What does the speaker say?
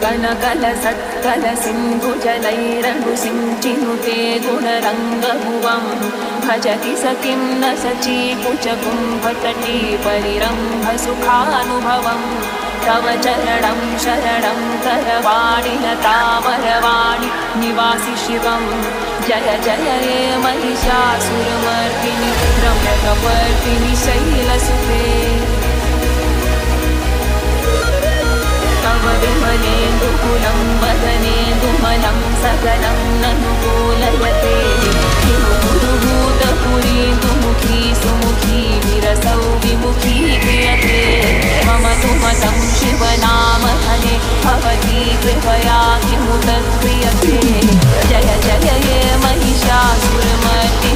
कनकल सत्कल सिन्धुजलैरनुसिञ्चिनुते गुणरङ्गभुवं भजति स किं न सचीकुचकुम्भतटी परिरम्भसुखानुभवम् तव चरणं शरणं करवाणि लतामरवाणि निवासि शिवं जय जय हे महिषासुरमर्दिनि रम्यकपर्दिनि शैलसुते तव विमलेन्दुकुलं वदनेन्दुमलं सकलं ननुकूलयते भूतपुरीन्दुमुखी सुमुखी विरसौ विमुखी क्रियते मम तु मतं शिवनामधने भवती कृपया किमुत क्रियते जय जय हे महिषासुरमर्दिनि